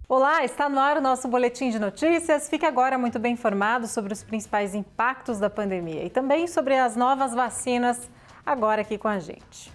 Olá, está no ar o nosso boletim de notícias. Fique agora muito bem informado sobre os principais impactos da pandemia e também sobre as novas vacinas agora aqui com a gente.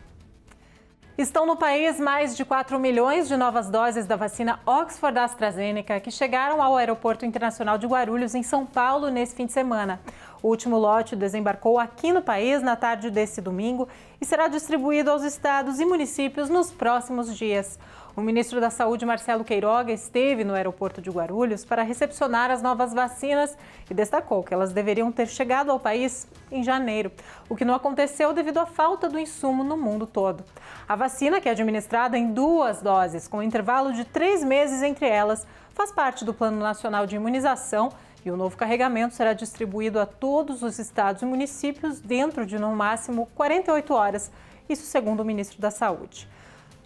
Estão no país mais de 4 milhões de novas doses da vacina Oxford AstraZeneca que chegaram ao Aeroporto Internacional de Guarulhos, em São Paulo, nesse fim de semana. O último lote desembarcou aqui no país na tarde desse domingo e será distribuído aos estados e municípios nos próximos dias. O ministro da Saúde, Marcelo Queiroga, esteve no aeroporto de Guarulhos para recepcionar as novas vacinas e destacou que elas deveriam ter chegado ao país em janeiro, o que não aconteceu devido à falta do insumo no mundo todo. A vacina, que é administrada em 2 doses, com intervalo de 3 meses entre elas, faz parte do Plano Nacional de Imunização e o novo carregamento será distribuído a todos os estados e municípios dentro de, no máximo, 48 horas, isso segundo o ministro da Saúde.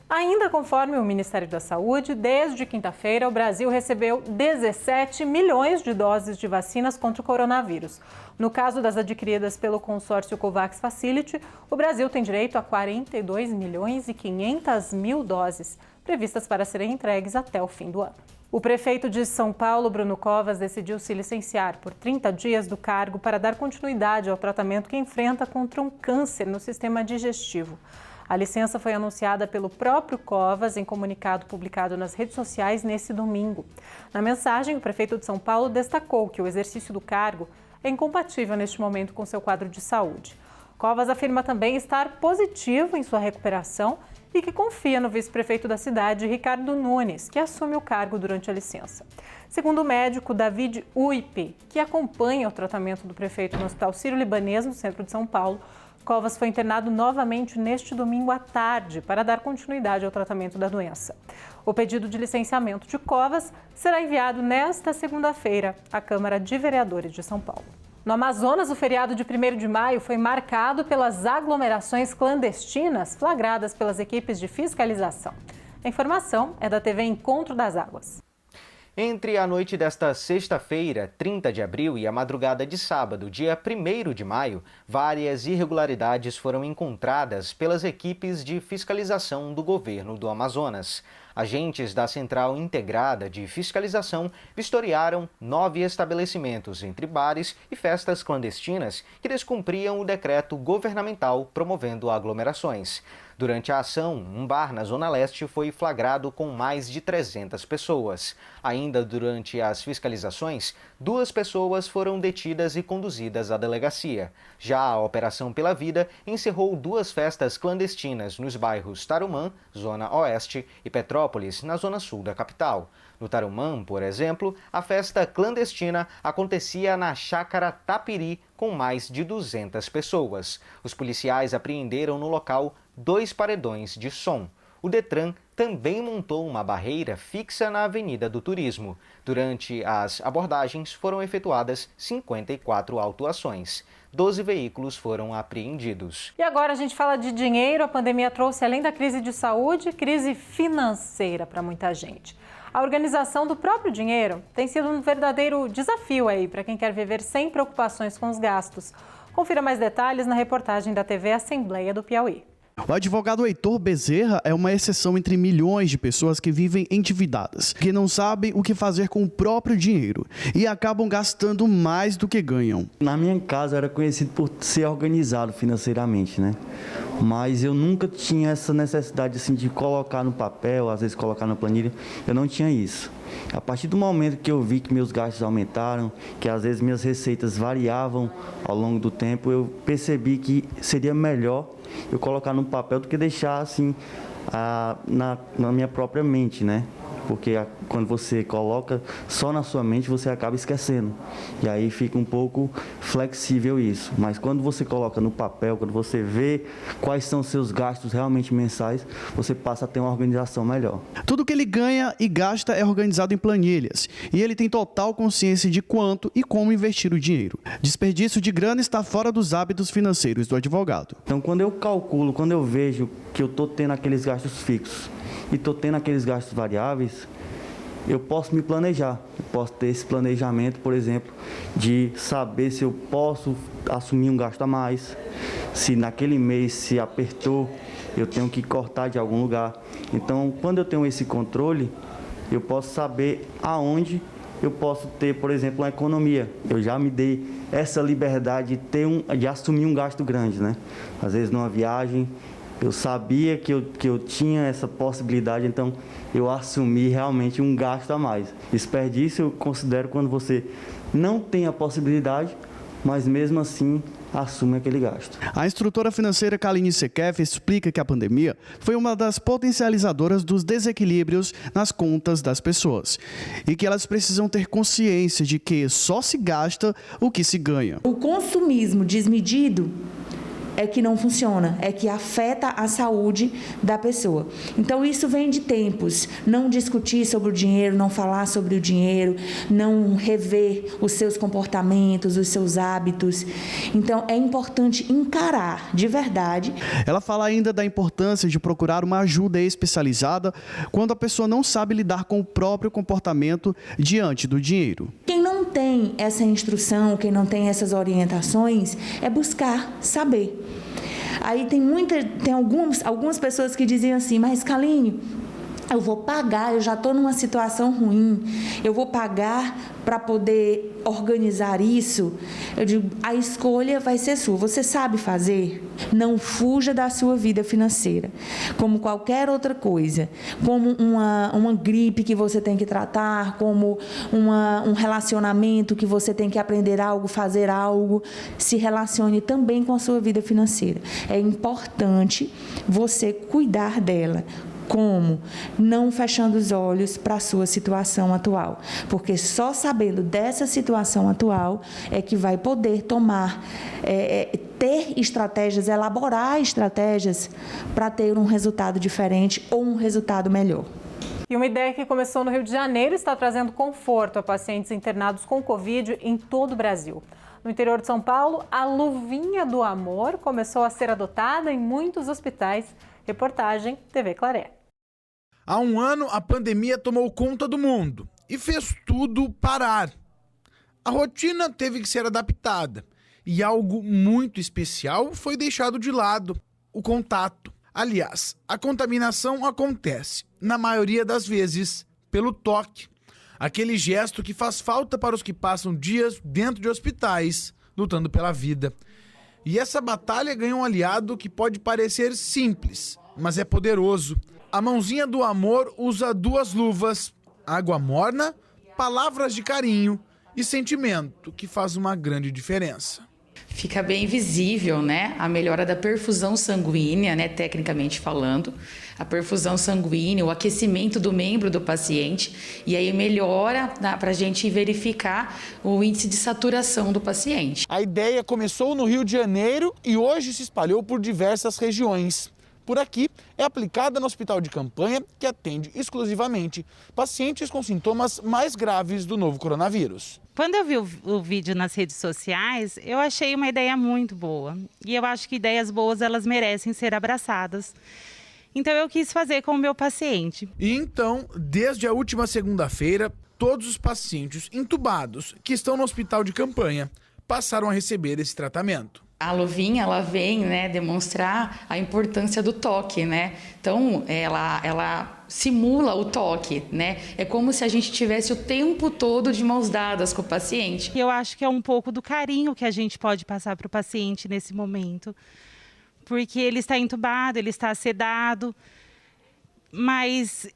Ainda conforme o Ministério da Saúde, desde quinta-feira, o Brasil recebeu 17 milhões de doses de vacinas contra o coronavírus. No caso das adquiridas pelo consórcio COVAX Facility, o Brasil tem direito a 42 milhões e 500 mil doses, previstas para serem entregues até o fim do ano. O prefeito de São Paulo, Bruno Covas, decidiu se licenciar por 30 dias do cargo para dar continuidade ao tratamento que enfrenta contra um câncer no sistema digestivo. A licença foi anunciada pelo próprio Covas em comunicado publicado nas redes sociais nesse domingo. Na mensagem, o prefeito de São Paulo destacou que o exercício do cargo é incompatível neste momento com seu quadro de saúde. Covas afirma também estar positivo em sua recuperação e que confia no vice-prefeito da cidade, Ricardo Nunes, que assume o cargo durante a licença. Segundo o médico David Uipe, que acompanha o tratamento do prefeito no Hospital Sírio-Libanês, no centro de São Paulo, Covas foi internado novamente neste domingo à tarde para dar continuidade ao tratamento da doença. O pedido de licenciamento de Covas será enviado nesta segunda-feira à Câmara de Vereadores de São Paulo. No Amazonas, o feriado de 1º de maio foi marcado pelas aglomerações clandestinas flagradas pelas equipes de fiscalização. A informação é da TV Encontro das Águas. Entre a noite desta sexta-feira, 30 de abril, e a madrugada de sábado, dia 1º de maio, várias irregularidades foram encontradas pelas equipes de fiscalização do governo do Amazonas. Agentes da Central Integrada de Fiscalização vistoriaram 9 estabelecimentos, entre bares e festas clandestinas, que descumpriam o decreto governamental promovendo aglomerações. Durante a ação, um bar na Zona Leste foi flagrado com mais de 300 pessoas. Ainda durante as fiscalizações, 2 pessoas foram detidas e conduzidas à delegacia. Já a Operação Pela Vida encerrou 2 festas clandestinas nos bairros Tarumã, Zona Oeste, e Petrópolis, na Zona Sul da capital. No Tarumã, por exemplo, a festa clandestina acontecia na Chácara Tapiri, com mais de 200 pessoas. Os policiais apreenderam no local 2 paredões de som. O Detran também montou uma barreira fixa na Avenida do Turismo. Durante as abordagens foram efetuadas 54 autuações. 12 veículos foram apreendidos. E agora a gente fala de dinheiro. A pandemia trouxe, além da crise de saúde, crise financeira para muita gente. A organização do próprio dinheiro tem sido um verdadeiro desafio aí para quem quer viver sem preocupações com os gastos. Confira mais detalhes na reportagem da TV Assembleia do Piauí. O advogado Heitor Bezerra é uma exceção entre milhões de pessoas que vivem endividadas, que não sabem o que fazer com o próprio dinheiro e acabam gastando mais do que ganham. Na minha casa eu era conhecido por ser organizado financeiramente, né? Mas eu nunca tinha essa necessidade assim, de colocar no papel, às vezes colocar na planilha, eu não tinha isso. A partir do momento que eu vi que meus gastos aumentaram, que às vezes minhas receitas variavam ao longo do tempo, eu percebi que seria melhor eu colocar no papel do que deixar assim na minha própria mente, né? Porque quando você coloca só na sua mente, você acaba esquecendo. E aí fica um pouco flexível isso. Mas quando você coloca no papel, quando você vê quais são os seus gastos realmente mensais, você passa a ter uma organização melhor. Tudo que ele ganha e gasta é organizado em planilhas. E ele tem total consciência de quanto e como investir o dinheiro. Desperdício de grana está fora dos hábitos financeiros do advogado. Então, quando eu calculo, quando eu vejo que eu estou tendo aqueles gastos fixos e estou tendo aqueles gastos variáveis, eu posso me planejar. Eu posso ter esse planejamento, por exemplo, de saber se eu posso assumir um gasto a mais, se naquele mês se apertou, eu tenho que cortar de algum lugar. Então, quando eu tenho esse controle, eu posso saber aonde eu posso ter, por exemplo, uma economia. Eu já me dei essa liberdade de assumir um gasto grande, né? Às vezes numa viagem, eu sabia que eu tinha essa possibilidade, então eu assumi realmente um gasto a mais. Desperdício eu considero quando você não tem a possibilidade, mas mesmo assim assume aquele gasto. A instrutora financeira Kaline Sekef explica que a pandemia foi uma das potencializadoras dos desequilíbrios nas contas das pessoas e que elas precisam ter consciência de que só se gasta o que se ganha. O consumismo desmedido é que não funciona, é que afeta a saúde da pessoa. Então, isso vem de tempos. Não discutir sobre o dinheiro, não falar sobre o dinheiro, não rever os seus comportamentos, os seus hábitos. Então, é importante encarar de verdade. Ela fala ainda da importância de procurar uma ajuda especializada quando a pessoa não sabe lidar com o próprio comportamento diante do dinheiro. Quem não tem essa instrução, quem não tem essas orientações, é buscar saber. Aí tem algumas pessoas que diziam assim, mas Kaline, eu vou pagar, eu já estou numa situação ruim, eu vou pagar para poder organizar isso. Eu digo, a escolha vai ser sua, você sabe fazer? Não fuja da sua vida financeira, como qualquer outra coisa, como uma gripe que você tem que tratar, como um relacionamento que você tem que aprender algo, fazer algo, se relacione também com a sua vida financeira. É importante você cuidar dela. Como? Não fechando os olhos para a sua situação atual. Porque só sabendo dessa situação atual é que vai poder ter estratégias, elaborar estratégias para ter um resultado diferente ou um resultado melhor. E uma ideia que começou no Rio de Janeiro está trazendo conforto a pacientes internados com Covid em todo o Brasil. No interior de São Paulo, a luvinha do amor começou a ser adotada em muitos hospitais. Reportagem TV Claré. Há um ano, a pandemia tomou conta do mundo e fez tudo parar. A rotina teve que ser adaptada e algo muito especial foi deixado de lado: o contato. Aliás, a contaminação acontece, na maioria das vezes, pelo toque. Aquele gesto que faz falta para os que passam dias dentro de hospitais, lutando pela vida. E essa batalha ganha um aliado que pode parecer simples, mas é poderoso. A mãozinha do amor usa 2 luvas: água morna, palavras de carinho e sentimento, que faz uma grande diferença. Fica bem visível, né, a melhora da perfusão sanguínea, né, tecnicamente falando, a perfusão sanguínea, o aquecimento do membro do paciente, e aí melhora para a gente verificar o índice de saturação do paciente. A ideia começou no Rio de Janeiro e hoje se espalhou por diversas regiões. Por aqui, é aplicada no hospital de campanha, que atende exclusivamente pacientes com sintomas mais graves do novo coronavírus. Quando eu vi o vídeo nas redes sociais, eu achei uma ideia muito boa. E eu acho que ideias boas, elas merecem ser abraçadas. Então eu quis fazer com o meu paciente. E então, desde a última segunda-feira, todos os pacientes intubados que estão no hospital de campanha passaram a receber esse tratamento. A luvinha, ela vem, né, demonstrar a importância do toque, né? Então, ela simula o toque, né? É como se a gente tivesse o tempo todo de mãos dadas com o paciente. Eu acho que é um pouco do carinho que a gente pode passar para o paciente nesse momento. Porque ele está entubado, ele está sedado, mas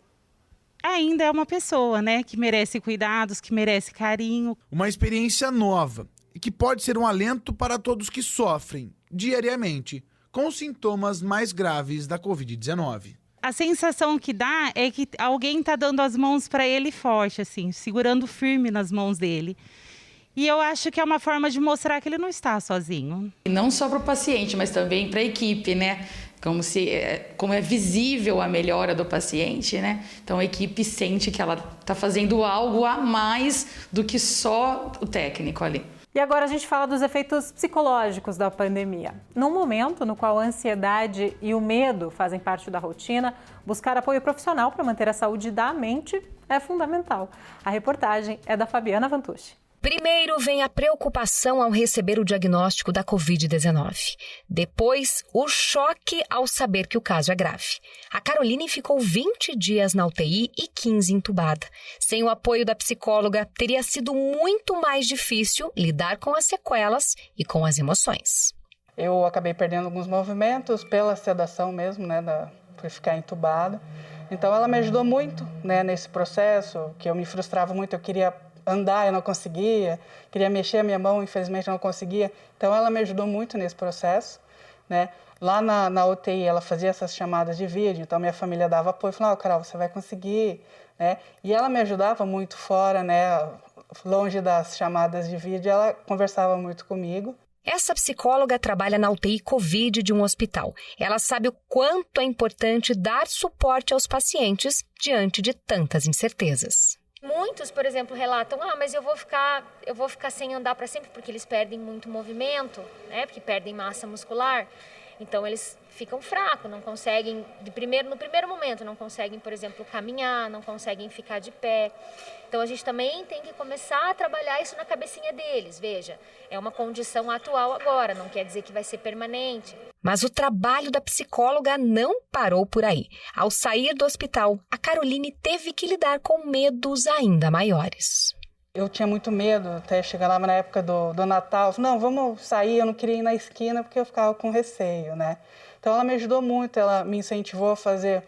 ainda é uma pessoa, né, que merece cuidados, que merece carinho. Uma experiência nova e que pode ser um alento para todos que sofrem diariamente com os sintomas mais graves da Covid-19. A sensação que dá é que alguém está dando as mãos para ele forte, assim, segurando firme nas mãos dele. E eu acho que é uma forma de mostrar que ele não está sozinho. E não só para o paciente, mas também para a equipe, né? Como é visível a melhora do paciente, né? Então a equipe sente que ela está fazendo algo a mais do que só o técnico ali. E agora a gente fala dos efeitos psicológicos da pandemia. Num momento no qual a ansiedade e o medo fazem parte da rotina, buscar apoio profissional para manter a saúde da mente é fundamental. A reportagem é da Fabiana Vantucci. Primeiro vem a preocupação ao receber o diagnóstico da Covid-19. Depois, o choque ao saber que o caso é grave. A Caroline ficou 20 dias na UTI e 15 entubada. Sem o apoio da psicóloga, teria sido muito mais difícil lidar com as sequelas e com as emoções. Eu acabei perdendo alguns movimentos pela sedação mesmo, por ficar entubada. Então ela me ajudou muito, nesse processo, que eu me frustrava muito, eu queria andar, eu não conseguia, queria mexer a minha mão, infelizmente eu não conseguia. Então ela me ajudou muito nesse processo, Lá na UTI ela fazia essas chamadas de vídeo, então minha família dava apoio, falava, Carol, você vai conseguir, E ela me ajudava muito fora, longe das chamadas de vídeo, ela conversava muito comigo. Essa psicóloga trabalha na UTI Covid de um hospital. Ela sabe o quanto é importante dar suporte aos pacientes diante de tantas incertezas. Muitos, por exemplo, relatam, mas eu vou ficar sem andar para sempre porque eles perdem muito movimento, porque perdem massa muscular. Então eles ficam fracos, não conseguem, no primeiro momento, não conseguem, por exemplo, caminhar, não conseguem ficar de pé. Então a gente também tem que começar a trabalhar isso na cabecinha deles. Veja, é uma condição atual agora, não quer dizer que vai ser permanente. Mas o trabalho da psicóloga não parou por aí. Ao sair do hospital, a Caroline teve que lidar com medos ainda maiores. Eu tinha muito medo, até chegar lá na época do Natal. Não, vamos sair, eu não queria ir na esquina porque eu ficava com receio, Então ela me ajudou muito, ela me incentivou a fazer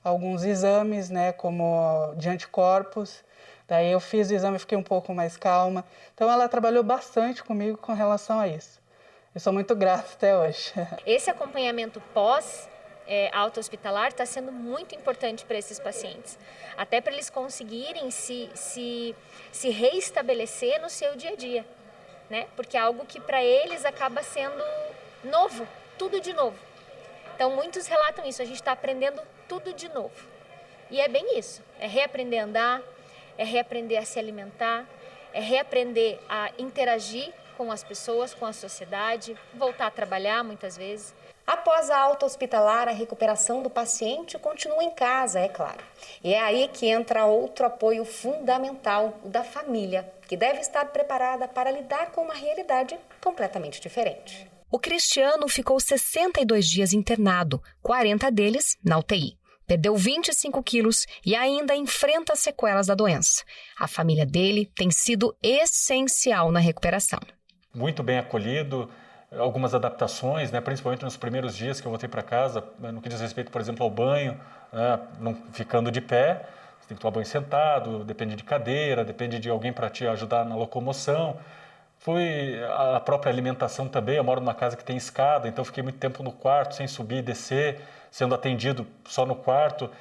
alguns exames, como de anticorpos. Daí eu fiz o exame e fiquei um pouco mais calma. Então ela trabalhou bastante comigo com relação a isso. Eu sou muito grata até hoje. Esse acompanhamento alta hospitalar está sendo muito importante para esses pacientes, até para eles conseguirem se reestabelecer no seu dia a dia, Porque é algo que para eles acaba sendo novo, tudo de novo. Então muitos relatam isso, a gente está aprendendo tudo de novo. E é bem isso, é reaprender a andar, é reaprender a se alimentar, é reaprender a interagir com as pessoas, com a sociedade, voltar a trabalhar muitas vezes. Após a alta hospitalar, a recuperação do paciente continua em casa, é claro. E é aí que entra outro apoio fundamental, o da família, que deve estar preparada para lidar com uma realidade completamente diferente. O Cristiano ficou 62 dias internado, 40 deles na UTI. Perdeu 25 quilos e ainda enfrenta as sequelas da doença. A família dele tem sido essencial na recuperação. Muito bem acolhido. Algumas adaptações, principalmente nos primeiros dias que eu voltei para casa, no que diz respeito, por exemplo, ao banho, não ficando de pé, você tem que tomar banho sentado, depende de cadeira, depende de alguém para te ajudar na locomoção. Foi a própria alimentação também, eu moro numa casa que tem escada, então fiquei muito tempo no quarto, sem subir e descer, sendo atendido só no quarto.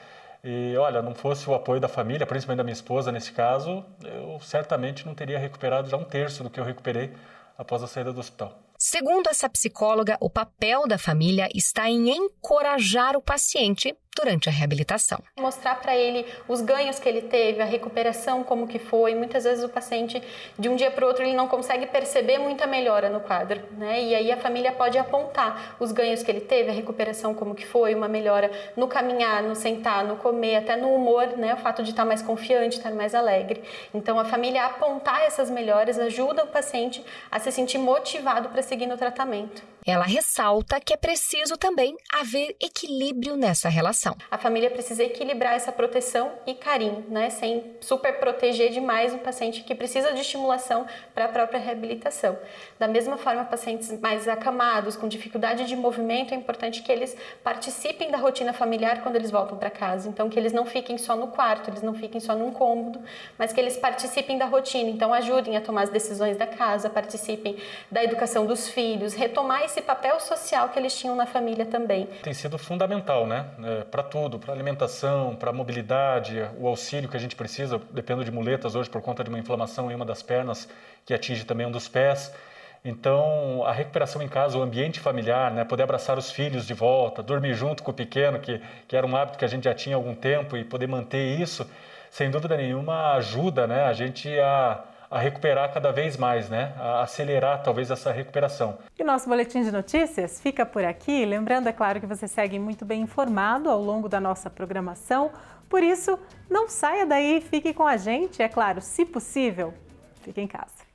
E olha, não fosse o apoio da família, principalmente da minha esposa nesse caso, eu certamente não teria recuperado já 1/3 do que eu recuperei após a saída do hospital. Segundo essa psicóloga, o papel da família está em encorajar o paciente durante a reabilitação. Mostrar para ele os ganhos que ele teve, a recuperação como que foi. Muitas vezes o paciente, de um dia para o outro, ele não consegue perceber muita melhora no quadro, E aí a família pode apontar os ganhos que ele teve, a recuperação como que foi, uma melhora no caminhar, no sentar, no comer, até no humor, O fato de estar mais confiante, estar mais alegre. Então a família apontar essas melhoras ajuda o paciente a se sentir motivado para seguir no tratamento. Ela ressalta que é preciso também haver equilíbrio nessa relação. A família precisa equilibrar essa proteção e carinho, sem super proteger demais um paciente que precisa de estimulação para a própria reabilitação. Da mesma forma, pacientes mais acamados, com dificuldade de movimento, é importante que eles participem da rotina familiar quando eles voltam para casa. Então, que eles não fiquem só no quarto, eles não fiquem só num cômodo, mas que eles participem da rotina. Então, ajudem a tomar as decisões da casa, participem da educação dos filhos, retomar esse papel social que eles tinham na família também. Tem sido fundamental, para tudo, para alimentação, para mobilidade, o auxílio que a gente precisa. Eu dependo de muletas hoje por conta de uma inflamação em uma das pernas que atinge também um dos pés. Então, a recuperação em casa, o ambiente familiar, poder abraçar os filhos de volta, dormir junto com o pequeno, que era um hábito que a gente já tinha há algum tempo, e poder manter isso, sem dúvida nenhuma, ajuda a gente a recuperar cada vez mais, a acelerar talvez essa recuperação. E nosso boletim de notícias fica por aqui. Lembrando, é claro, que você segue muito bem informado ao longo da nossa programação. Por isso, não saia daí, fique com a gente. É claro, se possível, fique em casa.